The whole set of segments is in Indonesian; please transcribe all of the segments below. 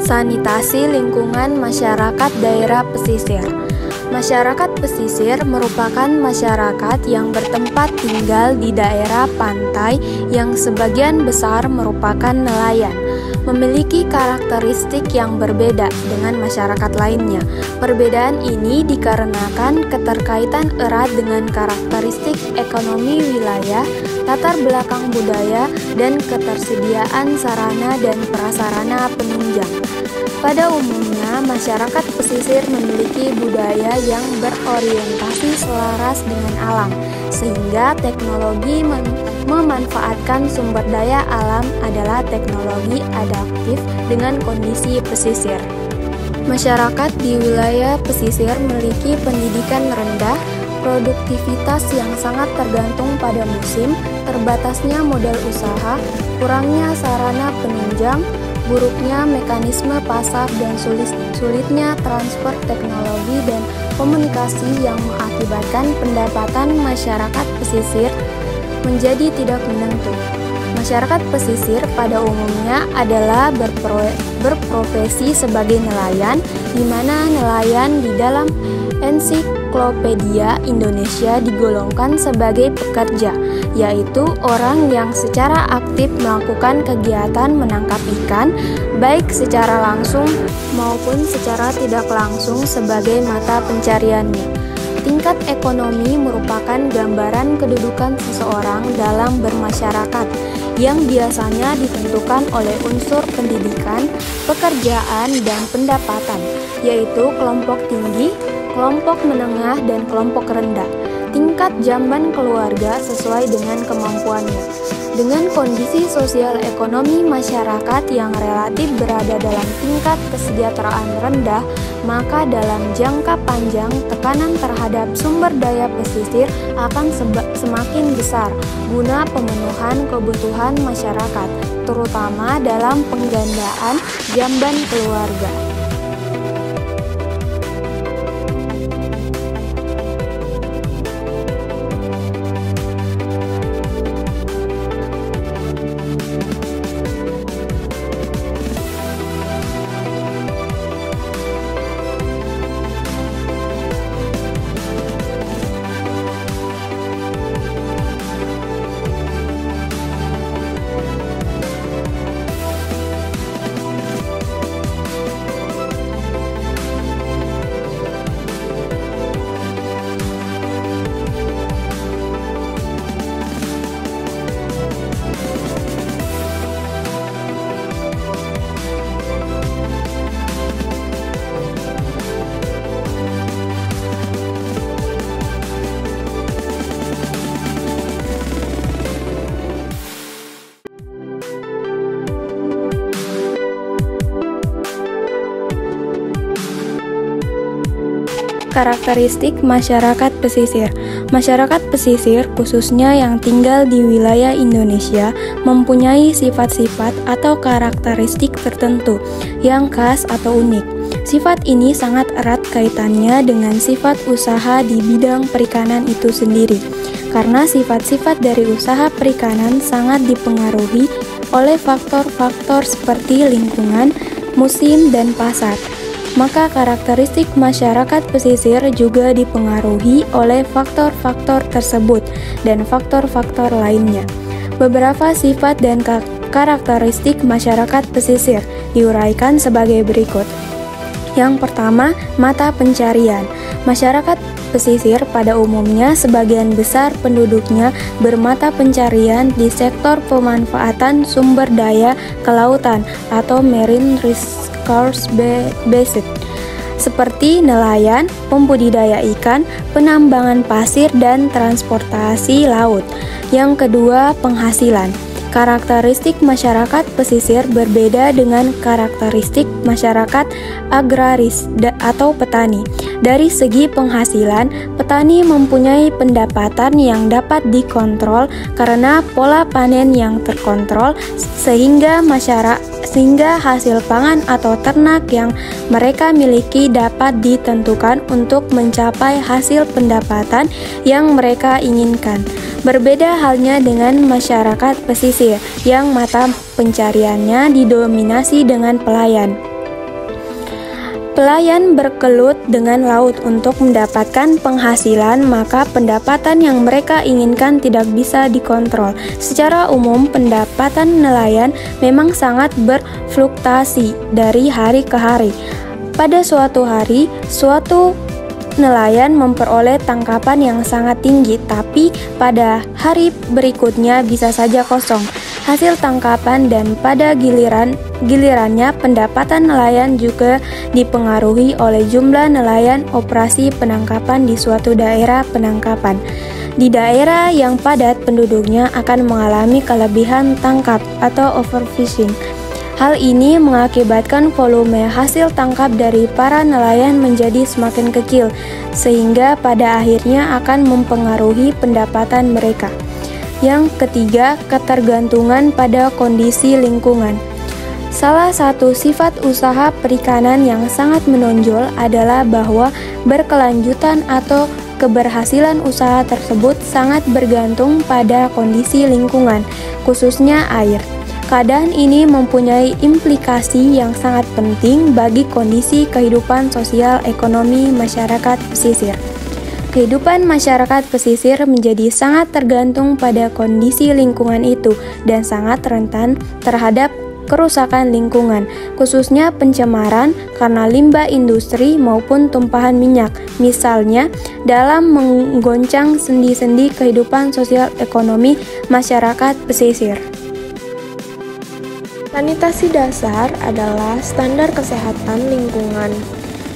Sanitasi lingkungan masyarakat daerah pesisir. Masyarakat pesisir merupakan masyarakat yang bertempat tinggal di daerah pantai yang sebagian besar merupakan nelayan, memiliki karakteristik yang berbeda dengan masyarakat lainnya. Perbedaan ini dikarenakan keterkaitan erat dengan karakteristik ekonomi wilayah, latar belakang budaya, dan ketersediaan sarana dan prasarana penunjang. Pada umumnya, masyarakat pesisir memiliki budaya yang berorientasi selaras dengan alam, sehingga teknologi memanfaatkan sumber daya alam adalah teknologi adaptif dengan kondisi pesisir. Masyarakat di wilayah pesisir memiliki pendidikan rendah, produktivitas yang sangat tergantung pada musim, terbatasnya modal usaha, kurangnya sarana penunjang, buruknya mekanisme pasar, dan sulitnya transfer teknologi dan komunikasi yang mengakibatkan pendapatan masyarakat pesisir menjadi tidak menentu. Masyarakat pesisir pada umumnya adalah berprofesi sebagai nelayan, di mana nelayan di dalam Ensiklopedia Indonesia digolongkan sebagai pekerja, yaitu orang yang secara aktif melakukan kegiatan menangkap ikan, baik secara langsung maupun secara tidak langsung sebagai mata pencariannya. Tingkat ekonomi merupakan gambaran kedudukan seseorang dalam bermasyarakat, yang biasanya ditentukan oleh unsur pendidikan, pekerjaan, dan pendapatan, yaitu kelompok tinggi, kelompok menengah, dan kelompok rendah. Tingkat jamban keluarga sesuai dengan kemampuannya. Dengan kondisi sosial ekonomi masyarakat yang relatif berada dalam tingkat kesejahteraan rendah, maka dalam jangka panjang tekanan terhadap sumber daya pesisir akan semakin besar guna pemenuhan kebutuhan masyarakat, terutama dalam penggandaan jamban keluarga. Karakteristik masyarakat pesisir. Masyarakat pesisir, khususnya yang tinggal di wilayah Indonesia, mempunyai sifat-sifat atau karakteristik tertentu yang khas atau unik. Sifat ini sangat erat kaitannya dengan sifat usaha di bidang perikanan itu sendiri, karena sifat-sifat dari usaha perikanan sangat dipengaruhi oleh faktor-faktor seperti lingkungan, musim, dan pasar. Maka karakteristik masyarakat pesisir juga dipengaruhi oleh faktor-faktor tersebut dan faktor-faktor lainnya. Beberapa sifat dan karakteristik masyarakat pesisir diuraikan sebagai berikut. Yang pertama, mata pencarian. Masyarakat pesisir pada umumnya sebagian besar penduduknya bermata pencarian di sektor pemanfaatan sumber daya kelautan atau marine resource based, seperti nelayan, pembudidaya ikan, penambangan pasir, dan transportasi laut. Yang kedua, penghasilan. Karakteristik masyarakat pesisir berbeda dengan karakteristik masyarakat agraris atau petani. Dari segi penghasilan, petani mempunyai pendapatan yang dapat dikontrol karena pola panen yang terkontrol, sehingga hasil pangan atau ternak yang mereka miliki dapat ditentukan untuk mencapai hasil pendapatan yang mereka inginkan. Berbeda halnya dengan masyarakat pesisir yang mata pencariannya didominasi dengan pelayan. Pelayan bergelut dengan laut untuk mendapatkan penghasilan, maka pendapatan yang mereka inginkan tidak bisa dikontrol. Secara umum, pendapatan nelayan memang sangat berfluktuasi dari hari ke hari. Pada suatu hari, suatu nelayan memperoleh tangkapan yang sangat tinggi, tapi pada hari berikutnya bisa saja kosong hasil tangkapan, dan pada gilirannya pendapatan nelayan juga dipengaruhi oleh jumlah nelayan operasi penangkapan di suatu daerah penangkapan. Di daerah yang padat penduduknya akan mengalami kelebihan tangkap atau overfishing. Hal ini mengakibatkan volume hasil tangkap dari para nelayan menjadi semakin kecil, sehingga pada akhirnya akan mempengaruhi pendapatan mereka. Yang ketiga, ketergantungan pada kondisi lingkungan. Salah satu sifat usaha perikanan yang sangat menonjol adalah bahwa berkelanjutan atau keberhasilan usaha tersebut sangat bergantung pada kondisi lingkungan, khususnya air. Keadaan ini mempunyai implikasi yang sangat penting bagi kondisi kehidupan sosial ekonomi masyarakat pesisir. Kehidupan masyarakat pesisir menjadi sangat tergantung pada kondisi lingkungan itu dan sangat rentan terhadap kerusakan lingkungan, khususnya pencemaran karena limbah industri maupun tumpahan minyak, misalnya dalam menggoncang sendi-sendi kehidupan sosial ekonomi masyarakat pesisir. Sanitasi dasar adalah standar kesehatan lingkungan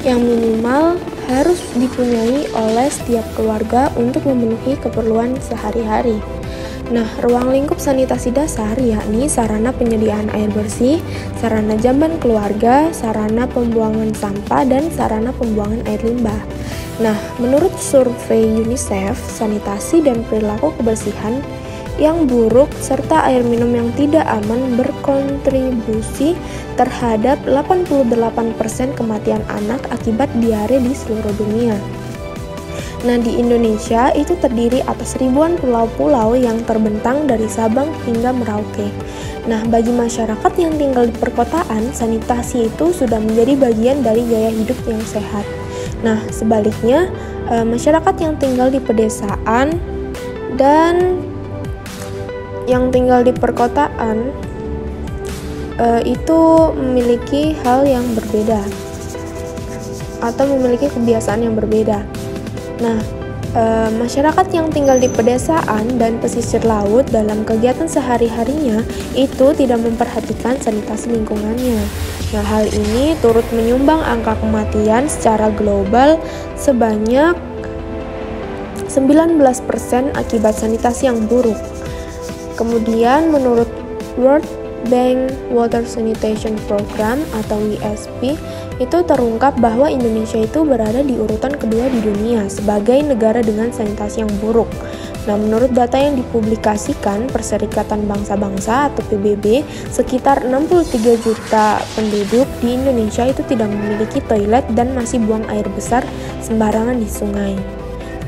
yang minimal harus dipunyai oleh setiap keluarga untuk memenuhi keperluan sehari-hari. Nah, ruang lingkup sanitasi dasar yakni sarana penyediaan air bersih, sarana jamban keluarga, sarana pembuangan sampah, dan sarana pembuangan air limbah. Nah, menurut survei UNICEF, sanitasi dan perilaku kebersihan yang buruk serta air minum yang tidak aman berkontribusi terhadap 88% kematian anak akibat diare di seluruh dunia. Nah, di Indonesia itu terdiri atas ribuan pulau-pulau yang terbentang dari Sabang hingga Merauke. Nah, bagi masyarakat yang tinggal di perkotaan, sanitasi itu sudah menjadi bagian dari gaya hidup yang sehat. Nah, sebaliknya, masyarakat yang tinggal di pedesaan dan yang tinggal di perkotaan itu memiliki hal yang berbeda atau memiliki kebiasaan yang berbeda. Nah, masyarakat yang tinggal di pedesaan dan pesisir laut dalam kegiatan sehari-harinya itu tidak memperhatikan sanitasi lingkungannya. Nah, hal ini turut menyumbang angka kematian secara global sebanyak 19% akibat sanitasi yang buruk. Kemudian menurut World Bank Water Sanitation Program atau WSP itu terungkap bahwa Indonesia itu berada di urutan kedua di dunia sebagai negara dengan sanitasi yang buruk. Nah, menurut data yang dipublikasikan Perserikatan Bangsa-Bangsa atau PBB, sekitar 63 juta penduduk di Indonesia itu tidak memiliki toilet dan masih buang air besar sembarangan di sungai.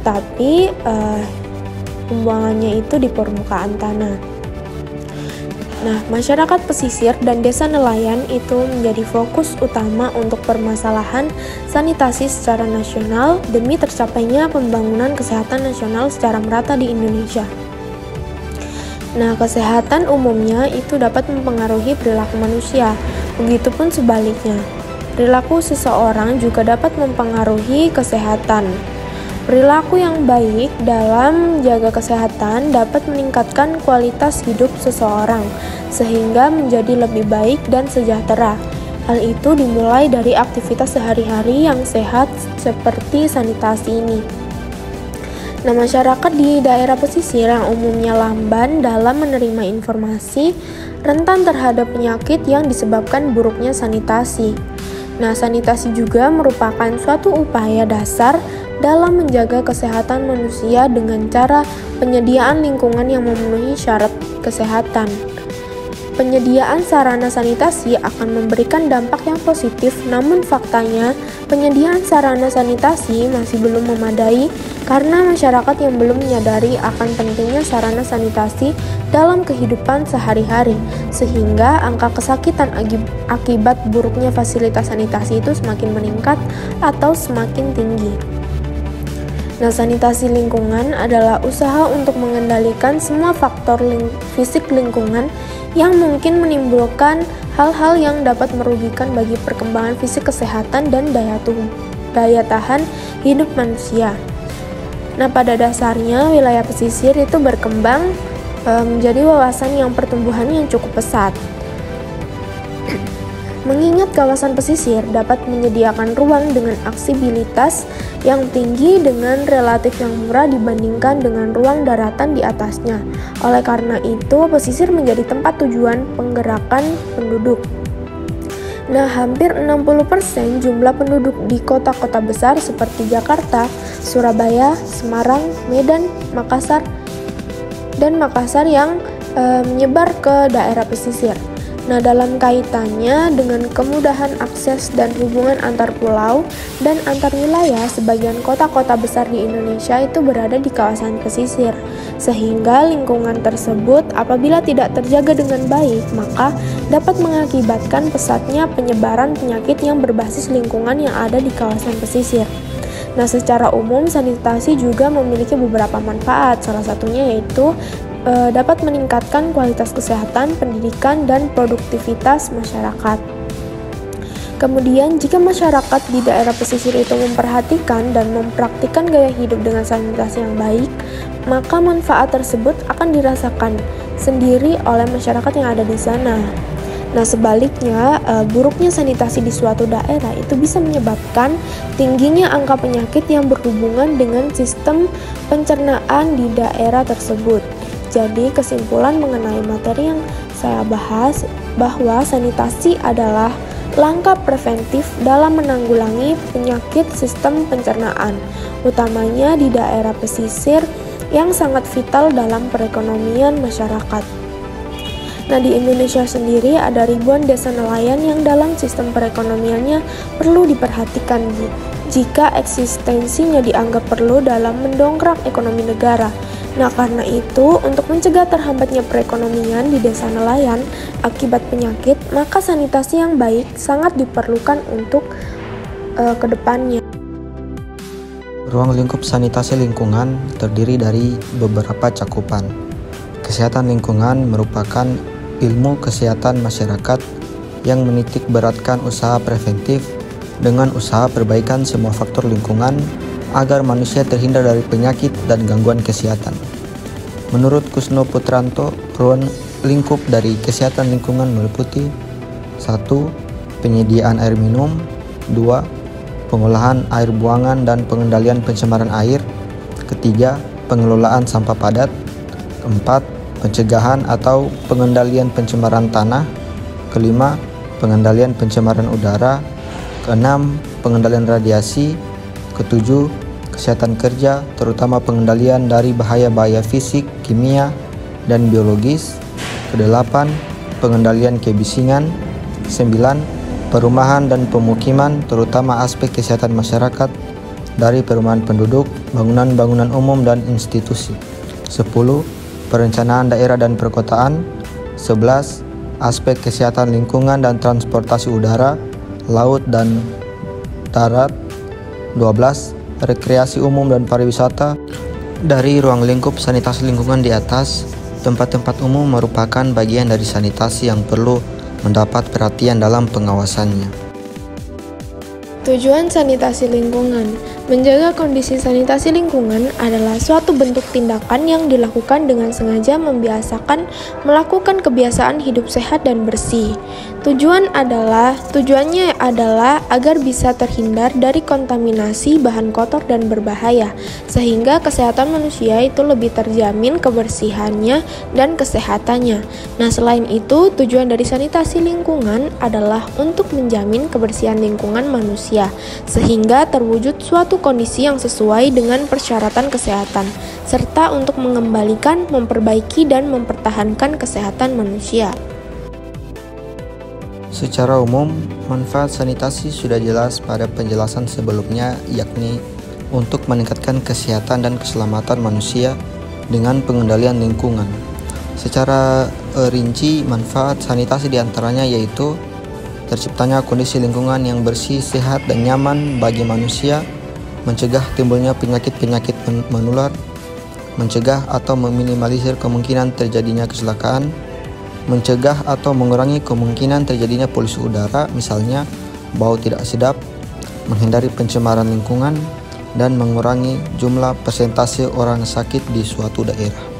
Tapi pembuangannya itu di permukaan tanah. Nah, masyarakat pesisir dan desa nelayan itu menjadi fokus utama untuk permasalahan sanitasi secara nasional demi tercapainya pembangunan kesehatan nasional secara merata di Indonesia. Nah, kesehatan umumnya itu dapat mempengaruhi perilaku manusia, begitupun sebaliknya. Perilaku seseorang juga dapat mempengaruhi kesehatan. Perilaku yang baik dalam menjaga kesehatan dapat meningkatkan kualitas hidup seseorang, sehingga menjadi lebih baik dan sejahtera. Hal itu dimulai dari aktivitas sehari-hari yang sehat seperti sanitasi ini. Nah, masyarakat di daerah pesisir yang umumnya lamban dalam menerima informasi rentan terhadap penyakit yang disebabkan buruknya sanitasi. Nah, sanitasi juga merupakan suatu upaya dasar dalam menjaga kesehatan manusia dengan cara penyediaan lingkungan yang memenuhi syarat kesehatan. Penyediaan sarana sanitasi akan memberikan dampak yang positif, namun faktanya penyediaan sarana sanitasi masih belum memadai karena masyarakat yang belum menyadari akan pentingnya sarana sanitasi dalam kehidupan sehari-hari, sehingga angka kesakitan akibat buruknya fasilitas sanitasi itu semakin meningkat atau semakin tinggi. Nah, sanitasi lingkungan adalah usaha untuk mengendalikan semua faktor fisik lingkungan yang mungkin menimbulkan hal-hal yang dapat merugikan bagi perkembangan fisik, kesehatan, dan daya tahan hidup manusia. Nah, pada dasarnya wilayah pesisir itu berkembang menjadi wawasan yang pertumbuhannya yang cukup pesat. Mengingat kawasan pesisir dapat menyediakan ruang dengan aksesibilitas yang tinggi dengan relatif yang murah dibandingkan dengan ruang daratan di atasnya. Oleh karena itu, pesisir menjadi tempat tujuan penggerakan penduduk. Nah, hampir 60% jumlah penduduk di kota-kota besar seperti Jakarta, Surabaya, Semarang, Medan, Makassar yang menyebar ke daerah pesisir. Nah, dalam kaitannya dengan kemudahan akses dan hubungan antar pulau dan antar wilayah, sebagian kota-kota besar di Indonesia itu berada di kawasan pesisir, sehingga lingkungan tersebut apabila tidak terjaga dengan baik, maka dapat mengakibatkan pesatnya penyebaran penyakit yang berbasis lingkungan yang ada di kawasan pesisir. Nah, secara umum sanitasi juga memiliki beberapa manfaat, salah satunya yaitu dapat meningkatkan kualitas kesehatan, pendidikan, dan produktivitas masyarakat. Kemudian, jika masyarakat di daerah pesisir itu memperhatikan dan mempraktikkan gaya hidup dengan sanitasi yang baik, maka manfaat tersebut akan dirasakan sendiri oleh masyarakat yang ada di sana. Nah, sebaliknya, buruknya sanitasi di suatu daerah itu bisa menyebabkan tingginya angka penyakit yang berhubungan dengan sistem pencernaan di daerah tersebut. Jadi, kesimpulan mengenai materi yang saya bahas bahwa sanitasi adalah langkah preventif dalam menanggulangi penyakit sistem pencernaan, utamanya di daerah pesisir yang sangat vital dalam perekonomian masyarakat. Nah, di Indonesia sendiri ada ribuan desa nelayan yang dalam sistem perekonomiannya perlu diperhatikan jika eksistensinya dianggap perlu dalam mendongkrak ekonomi negara. Nah, karena itu, untuk mencegah terhambatnya perekonomian di desa nelayan akibat penyakit, maka sanitasi yang baik sangat diperlukan untuk kedepannya. Ruang lingkup sanitasi lingkungan terdiri dari beberapa cakupan. Kesehatan lingkungan merupakan ilmu kesehatan masyarakat yang menitik beratkan usaha preventif dengan usaha perbaikan semua faktor lingkungan agar manusia terhindar dari penyakit dan gangguan kesehatan. Menurut Kusno Putranto, ruang lingkup dari kesehatan lingkungan meliputi 1. Penyediaan air minum, 2. Pengolahan air buangan dan pengendalian pencemaran air, 3. Pengelolaan sampah padat, 4. Pencegahan atau pengendalian pencemaran tanah, 5. Pengendalian pencemaran udara, 6. Pengendalian radiasi, 7. Kesehatan kerja, terutama pengendalian dari bahaya-bahaya fisik, kimia, dan biologis, 8. Pengendalian kebisingan, 9. Perumahan dan pemukiman, terutama aspek kesehatan masyarakat dari perumahan penduduk, bangunan-bangunan umum, dan institusi, 10. Perencanaan daerah dan perkotaan, 11. Aspek kesehatan lingkungan dan transportasi udara, laut, dan darat, 12. Rekreasi umum dan pariwisata. Dari ruang lingkup sanitasi lingkungan di atas, tempat-tempat umum merupakan bagian dari sanitasi yang perlu mendapat perhatian dalam pengawasannya. Tujuan sanitasi lingkungan. Menjaga kondisi sanitasi lingkungan adalah suatu bentuk tindakan yang dilakukan dengan sengaja membiasakan melakukan kebiasaan hidup sehat dan bersih. Tujuannya adalah agar bisa terhindar dari kontaminasi bahan kotor dan berbahaya, sehingga kesehatan manusia itu lebih terjamin kebersihannya dan kesehatannya. Nah, selain itu, tujuan dari sanitasi lingkungan adalah untuk menjamin kebersihan lingkungan manusia, sehingga terwujud suatu kondisi yang sesuai dengan persyaratan kesehatan, serta untuk mengembalikan, memperbaiki, dan mempertahankan kesehatan manusia. Secara umum, manfaat sanitasi sudah jelas pada penjelasan sebelumnya, yakni untuk meningkatkan kesehatan dan keselamatan manusia dengan pengendalian lingkungan. Secara rinci, manfaat sanitasi diantaranya yaitu terciptanya kondisi lingkungan yang bersih, sehat, dan nyaman bagi manusia, mencegah timbulnya penyakit-penyakit menular, mencegah atau meminimalisir kemungkinan terjadinya kecelakaan, mencegah atau mengurangi kemungkinan terjadinya polusi udara, misalnya bau tidak sedap, menghindari pencemaran lingkungan, dan mengurangi jumlah persentase orang sakit di suatu daerah.